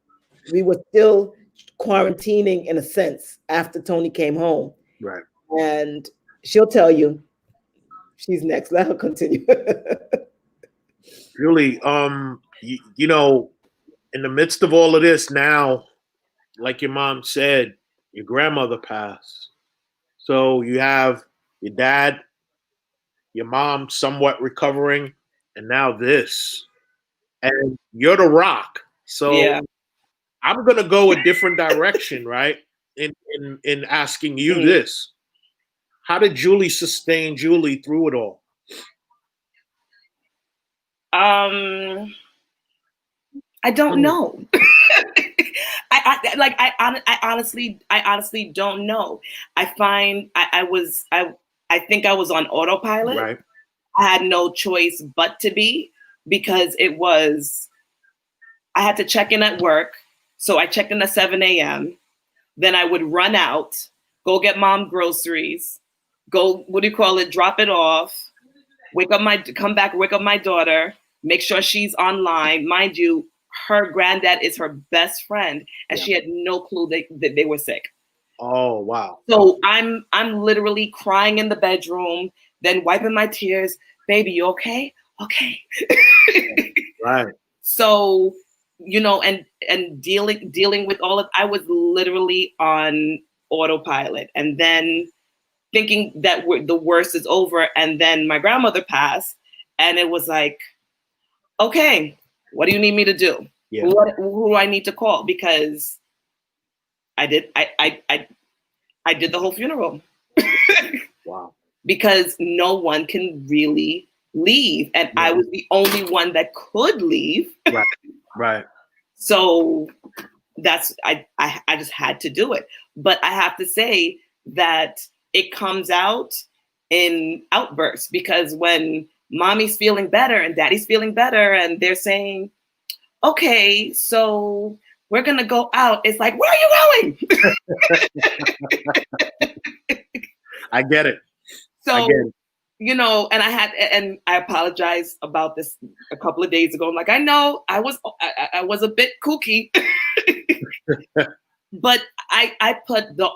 We were still quarantining in a sense after Tony came home. Right. And she'll tell you, she's next. Let her continue. Julie, you know, in the midst of all of this now, like your mom said, your grandmother passed. So you have your dad, your mom somewhat recovering, and now this. And you're the rock. So Yeah. I'm gonna go a different direction, right? In asking you this. How did Julie sustain Julie through it all? I don't know. I honestly don't know. I find I think I was on autopilot. Right. I had no choice but to be, because I had to check in at work. So I checked in at 7 a.m. Then I would run out, go get mom groceries, go, drop it off, come back, wake up my daughter, make sure she's online. Mind you, her granddad is her best friend, and she had no clue that they were sick. Oh, wow. So I'm literally crying in the bedroom, then wiping my tears. Baby, you okay? Okay. Right. So, you know, and dealing with all of, I was literally on autopilot, and then thinking that the worst is over. And then my grandmother passed, and it was like, okay, what do you need me to do? Yeah. Who do I need to call? Because I did the whole funeral. Wow. Because no one can really leave, and I was the only one that could leave. Right. Right. So that's I just had to do it. But I have to say that it comes out in outbursts, because when mommy's feeling better and daddy's feeling better and they're saying, okay, so we're gonna go out, it's like, where are you going? I get it. So, you know, and I apologized about this a couple of days ago. I'm like, I know I was a bit kooky, but I put the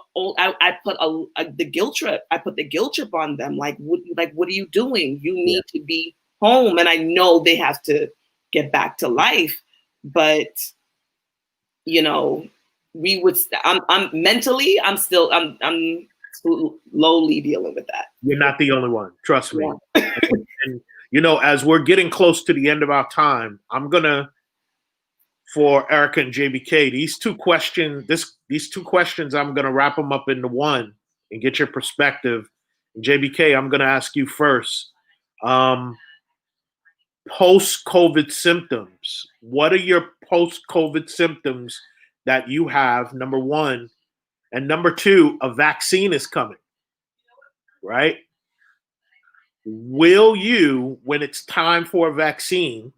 guilt trip. I put the guilt trip on them. Like, what are you doing? You need to be home. And I know they have to get back to life, but you know, I'm mentally, I'm slowly dealing with that. You're not the only one. Trust me. And you know, as we're getting close to the end of our time, I'm gonna, for Erica and JBK, these two questions, I'm gonna wrap them up into one and get your perspective. And JBK, I'm gonna ask you first. post-COVID symptoms. What are your post-COVID symptoms that you have? Number one, and number two, a vaccine is coming, right? Will you, when it's time for a vaccine,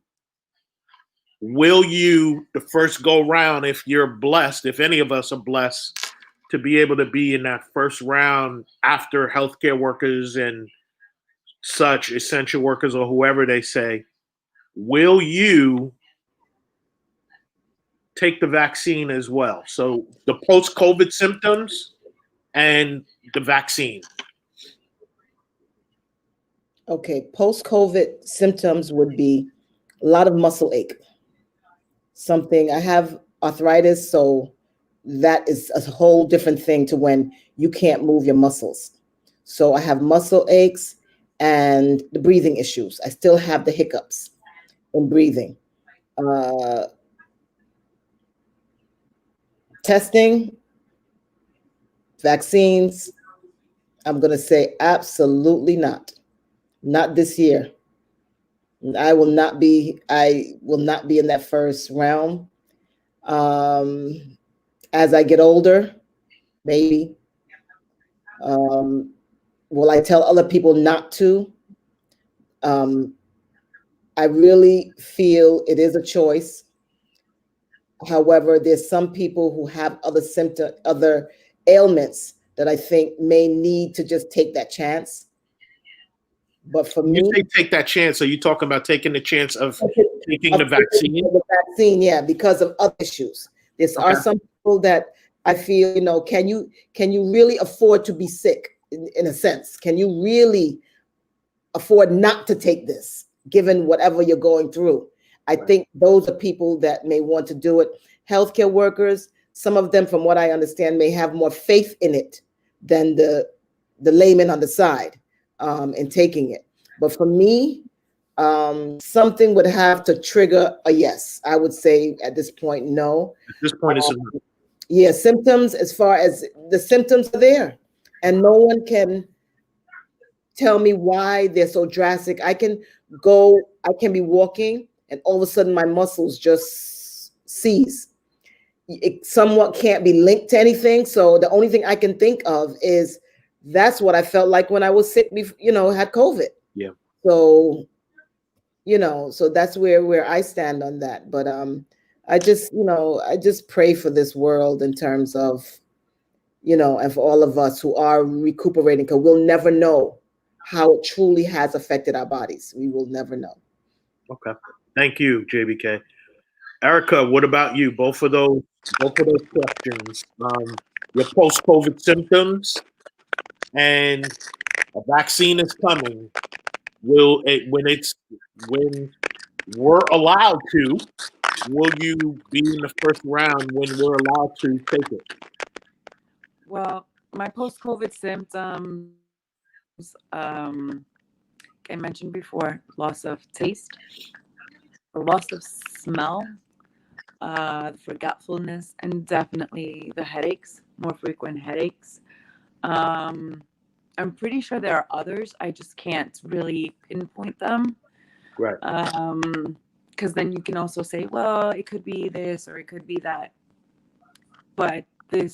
will you, the first go round, if you're blessed, if any of us are blessed, to be able to be in that first round after healthcare workers and such, essential workers or whoever they say, will you take the vaccine as well? So the post-COVID symptoms and the vaccine. Okay, post-COVID symptoms would be a lot of muscle ache. Something, I have arthritis, so that is a whole different thing to when you can't move your muscles. So I have muscle aches and the breathing issues. I still have the hiccups in breathing. Testing, vaccines, I'm going to say absolutely not. Not this year. I will not be in that first realm. As I get older, maybe. Will I tell other people not to? I really feel it is a choice. However, there's some people who have other ailments that I think may need to just take that chance. But for me, you say take that chance. Are you talking about taking the chance of taking the vaccine? The vaccine, yeah, because of other issues. There are some people that I feel, can you really afford to be sick in a sense? Can you really afford not to take this, given whatever you're going through? I think those are people that may want to do it. Healthcare workers, some of them, from what I understand, may have more faith in it than the layman on the side in taking it. But for me, something would have to trigger a yes. I would say at this point, no. At this point, it's a no. Yeah, symptoms, as far as the symptoms are there, and no one can tell me why they're so drastic. I can be walking and all of a sudden my muscles just seize. It somewhat can't be linked to anything. So the only thing I can think of is that's what I felt like when I was sick, had COVID. Yeah. So, so that's where I stand on that. But I just pray for this world in terms of, and for all of us who are recuperating, because we'll never know how it truly has affected our bodies. We will never know. Okay. Thank you, JBK. Erica, what about you? Both of those questions. Your post-COVID symptoms and a vaccine is coming. When we're allowed to, will you be in the first round when we're allowed to take it? Well, my post-COVID symptoms, I mentioned before, loss of taste, loss of smell, forgetfulness, and definitely the headaches, more frequent headaches. I'm pretty sure there are others. I just can't really pinpoint them. Right. Because then you can also say, well, it could be this or it could be that. But the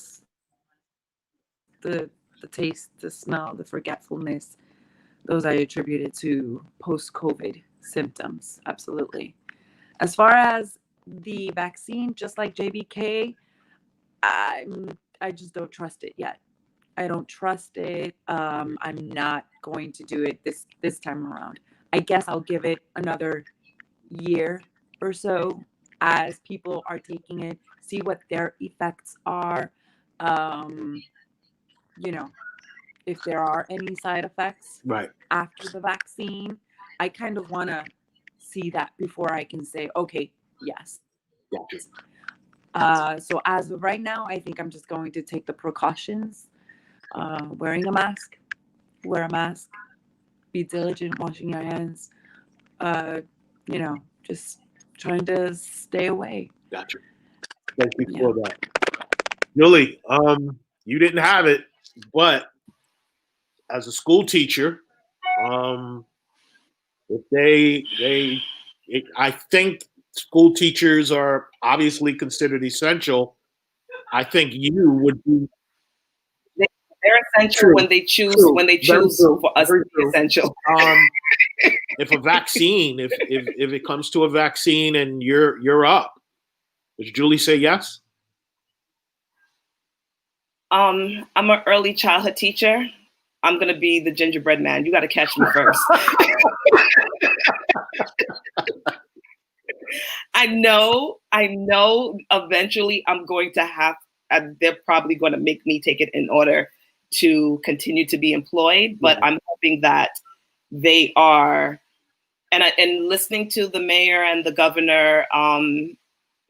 taste, the smell, the forgetfulness, those I attributed to post-COVID symptoms. Absolutely. As far as the vaccine, just like JBK, I just don't trust it yet. I don't trust it. I'm not going to do it this time around. I guess I'll give it another year or so as people are taking it, see what their effects are. If there are any side effects after the vaccine, I kind of want to see that before I can say, okay, yes. So as of right now, I think I'm just going to take the precautions, wearing a mask, wear a mask, be diligent, washing your hands, just trying to stay away. Gotcha. Thank you for that. Julie, you didn't have it, but as a school teacher, if they I think school teachers are obviously considered essential. I think you would be They're essential true. when they choose True. when they Very choose true. for us Very to be true. essential. If a vaccine, if it comes to a vaccine and you're up, does Julie say yes? I'm an early childhood teacher. I'm gonna be the gingerbread man. You got to catch me first. I know. Eventually, I'm going to have. They're probably going to make me take it in order to continue to be employed. But Yeah. I'm hoping that they are. And listening to the mayor and the governor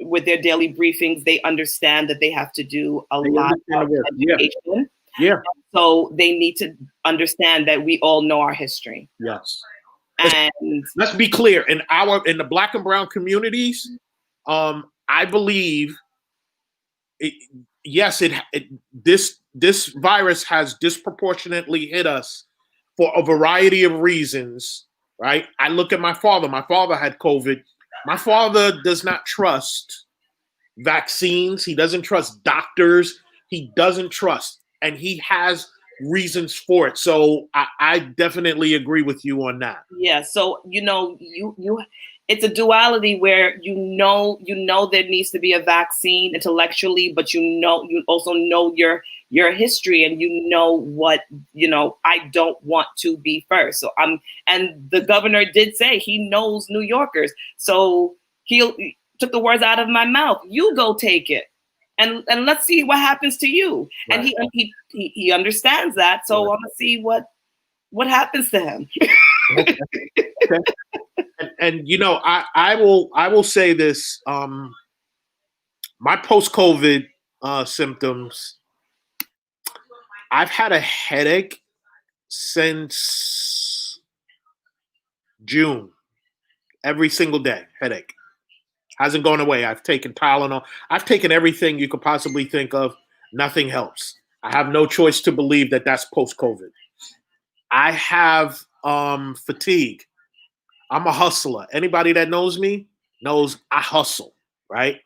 with their daily briefings, they understand that they have to do a lot of education. Yeah. So they need to understand that we all know our history. Yes. And let's be clear, in the Black and brown communities, I believe this virus has disproportionately hit us for a variety of reasons, right? I look at my father. My father had COVID. My father does not trust vaccines. He doesn't trust doctors. He doesn't trust, and he has reasons for it. So I definitely agree with you on that. Yeah. So you it's a duality where you know there needs to be a vaccine intellectually, but you also know your history, and what I don't want to be first. So and the governor did say he knows New Yorkers, so he took the words out of my mouth. You go take it. And let's see what happens to you. Right. And he understands that. So right. I'm gonna see what happens to him. Okay. And I will say this. My post-COVID symptoms. I've had a headache since June. Every single day, headache. Hasn't gone away. I've taken Tylenol. I've taken everything you could possibly think of. Nothing helps. I have no choice to believe that that's post-COVID. I have fatigue. I'm a hustler. Anybody that knows me knows I hustle, right?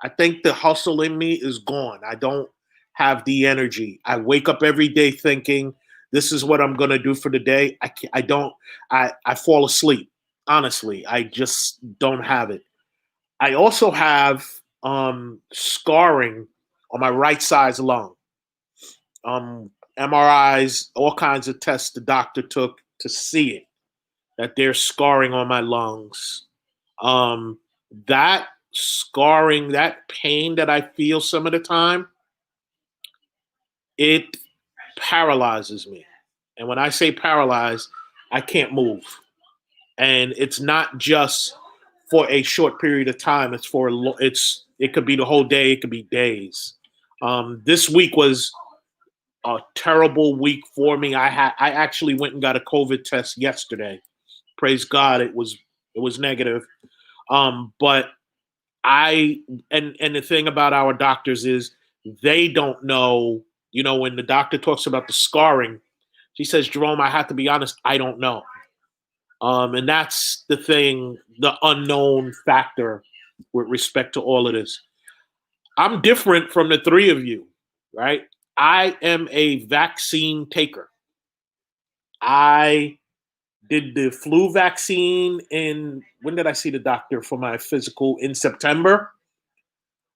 I think the hustle in me is gone. I don't have the energy. I wake up every day thinking this is what I'm going to do for the day. I fall asleep. Honestly, I just don't have it. I also have scarring on my right side lung. MRIs, all kinds of tests the doctor took to see it, that there's scarring on my lungs. That scarring, that pain that I feel some of the time, it paralyzes me. And when I say paralyzed, I can't move. And it's not just for a short period of time. It could be the whole day. It could be days. This week was a terrible week for me. I actually went and got a COVID test yesterday. Praise God, it was negative. But the thing about our doctors is they don't know. When the doctor talks about the scarring, she says, Jerome, I have to be honest, I don't know. And that's the thing, the unknown factor with respect to all of this. I'm different from the three of you, right? I am a vaccine taker. I did the flu vaccine when did I see the doctor for my physical? In September.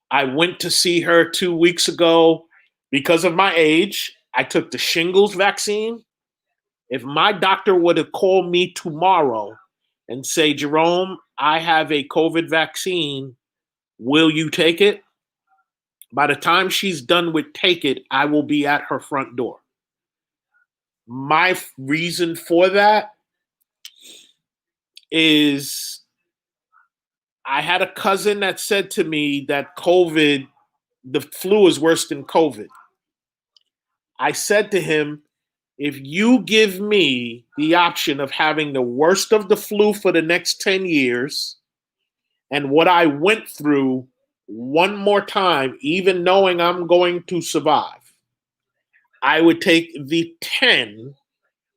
I went to see her 2 weeks ago because of my age. I took the shingles vaccine. If my doctor would have called me tomorrow and say, Jerome, I have a COVID vaccine, will you take it? By the time she's done with take it, I will be at her front door. My reason for that is I had a cousin that said to me that the flu is worse than COVID. I said to him, if you give me the option of having the worst of the flu for the next 10 years and what I went through one more time, even knowing I'm going to survive, I would take the 10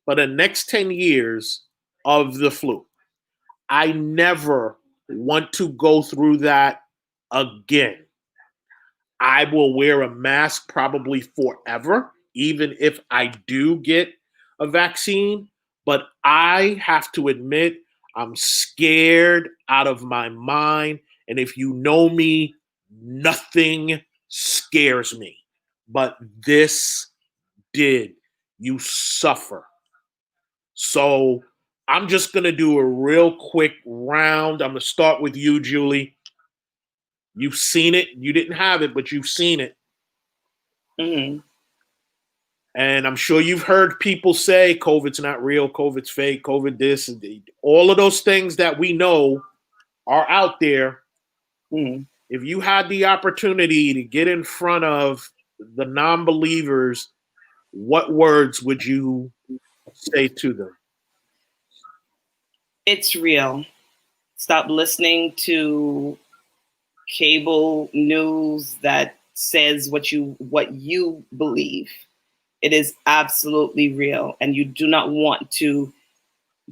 for the next 10 years of the flu. I never want to go through that again. I will wear a mask probably forever, even if I do get a vaccine. But I have to admit, I'm scared out of my mind. And if you know me, nothing scares me. But this did. You suffer. So I'm just going to do a real quick round. I'm going to start with you, Julie. You've seen it. You didn't have it, but you've seen it. Mm-hmm. And I'm sure you've heard people say COVID's not real, COVID's fake, COVID this. All of those things that we know are out there. Mm-hmm. If you had the opportunity to get in front of the non-believers, what words would you say to them? It's real. Stop listening to cable news that says what you believe. It is absolutely real, and you do not want to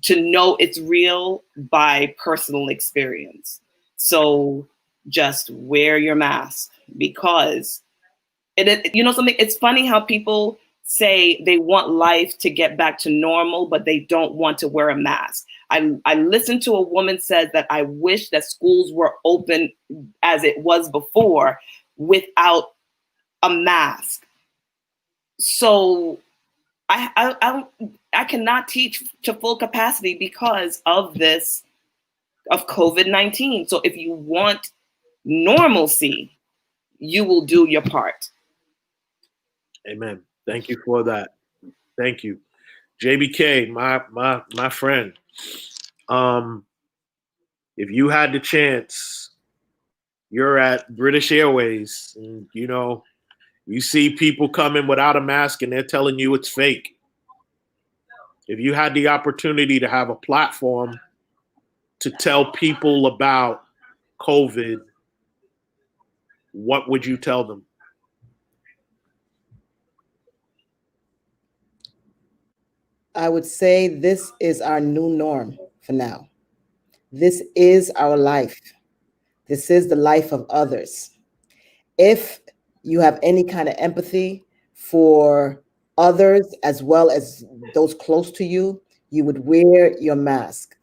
know it's real by personal experience. So just wear your mask, because you know something, it's funny how people say they want life to get back to normal, but they don't want to wear a mask. I listened to a woman said that I wish that schools were open as it was before without a mask. So I cannot teach to full capacity because of this, of COVID-19. So if you want normalcy, you will do your part. Amen. Thank you for that. Thank you. JBK, my friend. If you had the chance, you're at British Airways, and you see people coming without a mask and they're telling you it's fake. If you had the opportunity to have a platform to tell people about COVID, what would you tell them? I would say this is our new norm for now. This is our life. This is the life of others. If you have any kind of empathy for others as well as those close to you, you would wear your mask,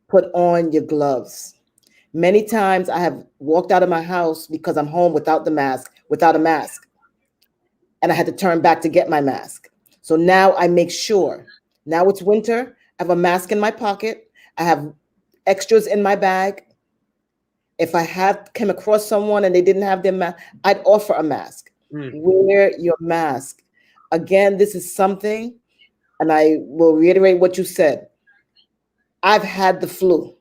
put on your gloves. Many times I have walked out of my house because I'm home without a mask, and I had to turn back to get my mask. So now I make sure, now it's winter, I have a mask in my pocket, I have extras in my bag. If I came across someone and they didn't have their mask, I'd offer a mask. Wear your mask. Again, this is something, and I will reiterate what you said. I've had the flu.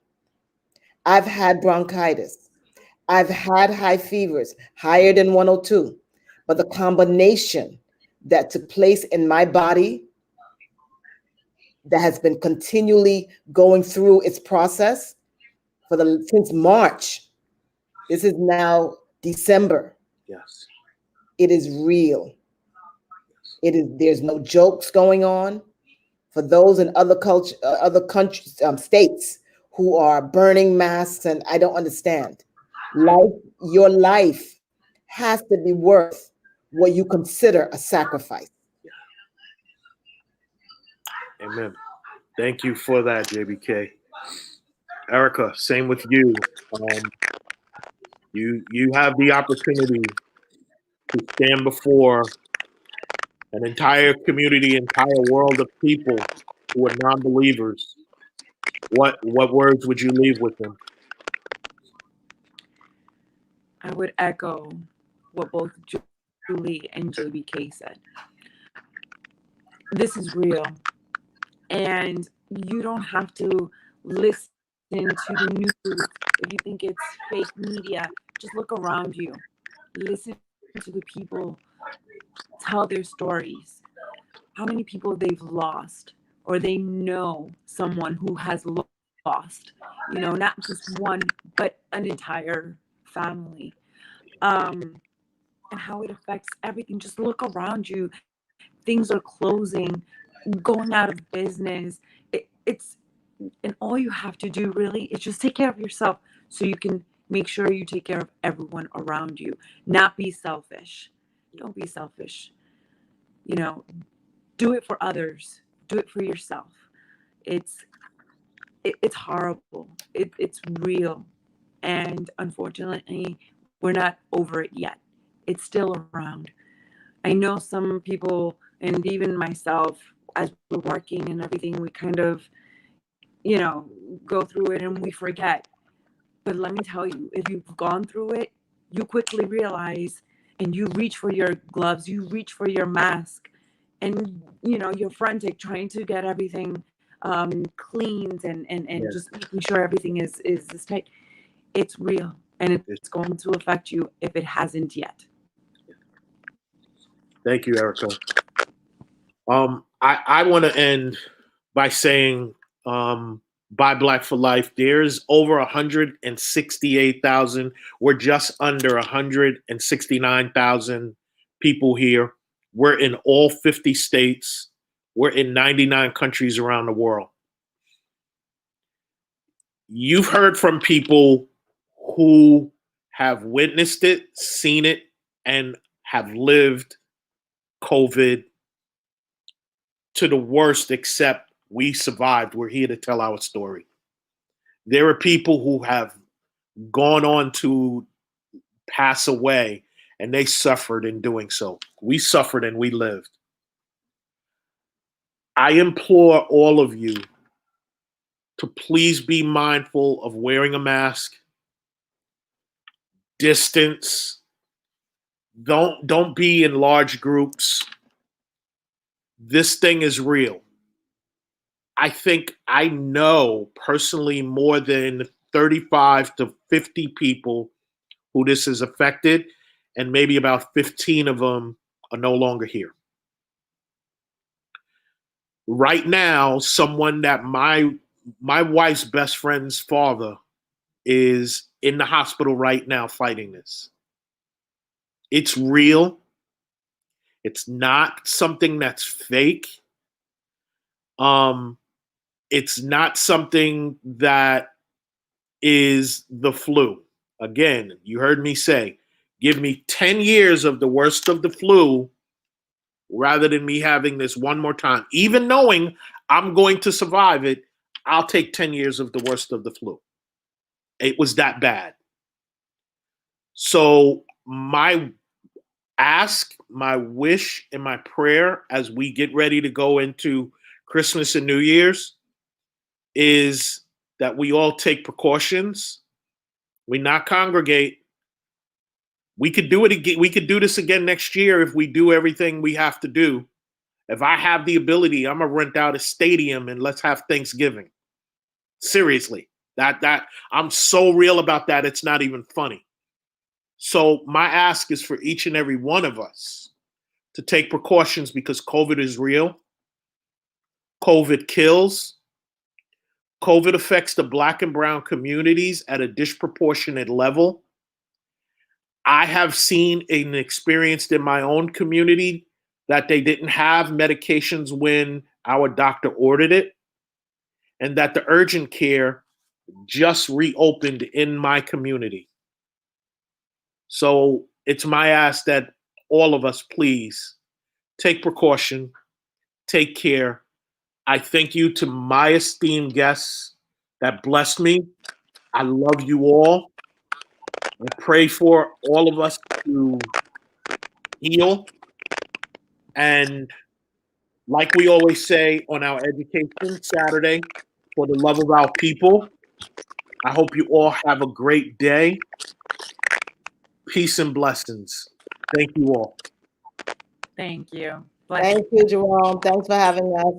I've had bronchitis. I've had high fevers, higher than 102. But the combination that took place in my body that has been continually going through its process since March. This is now December. Yes. It is real. There's no jokes going on. For those in other countries, states who are burning masks, and I don't understand. Your life has to be worth what you consider a sacrifice. Amen. Thank you for that, JBK. Erica, same with you. You have the opportunity to stand before an entire community, entire world of people who are non-believers. What words would you leave with them? I would echo what both Julie and JBK said. This is real. And you don't have to listen to the news if you think it's fake media. Just look around you. Listen to the people tell their stories. How many people they've lost, or they know someone who has lost, not just one, but an entire family. And how it affects everything. Just look around you. Things are closing, going out of business. And all you have to do really is just take care of yourself. so you can make sure you take care of everyone around you. Not be selfish. Don't be selfish. You know, do it for others. Do it for yourself. It's it's horrible. It's real, and unfortunately, we're not over it yet. It's still around. I know some people, and even myself, as we're working and everything, we kind of, you know, go through it and we forget. But let me tell you, if you've gone through it, you quickly realize and you reach for your gloves, you reach for your mask, and you know, you're frantic trying to get everything cleaned and Yeah. just making sure everything is tight. It's real and it's going to affect you if it hasn't yet. Thank you, Erica. I want to end by saying, Buy Black for Life. There's over 168,000. We're just under 169,000 people here. We're in all 50 states. We're in 99 countries around the world. You've heard from people who have witnessed it, seen it, and have lived COVID to the worst, except we survived. We're here to tell our story. There are people who have gone on to pass away and they suffered in doing so. We suffered and we lived. I implore all of you to please be mindful of wearing a mask, distance. Don't be in large groups. This thing is real. I know personally more than 35 to 50 people who this has affected, and maybe about 15 of them are no longer here. Right now, someone that my wife's best friend's father is in the hospital right now fighting this. It's real. It's not something that's fake. It's not something that is the flu. Again, you heard me say, give me 10 years of the worst of the flu rather than me having this one more time. Even knowing I'm going to survive it, I'll take 10 years of the worst of the flu. It was that bad. So my ask, my wish, and my prayer as we get ready to go into Christmas and New Year's is that we all take precautions. We not congregate. We could do it again. We could do this again next year if we do everything we have to do. If I have the ability, I'm gonna rent out a stadium and let's have Thanksgiving. Seriously, that I'm so real about that. It's not even funny. So my ask is for each and every one of us to take precautions because COVID is real. COVID kills. COVID affects the Black and brown communities at a disproportionate level. I have seen and experienced in my own community that they didn't have medications when our doctor ordered it, and that the urgent care just reopened in my community. So it's my ask that all of us please take precaution, take care. I thank you to my esteemed guests that blessed me. I love you all. I pray for all of us to heal. And like we always say on our Education Saturday, for the love of our people, I hope you all have a great day. Peace and blessings. Thank you all. Thank you. Thank you, Jerome. Thanks for having us.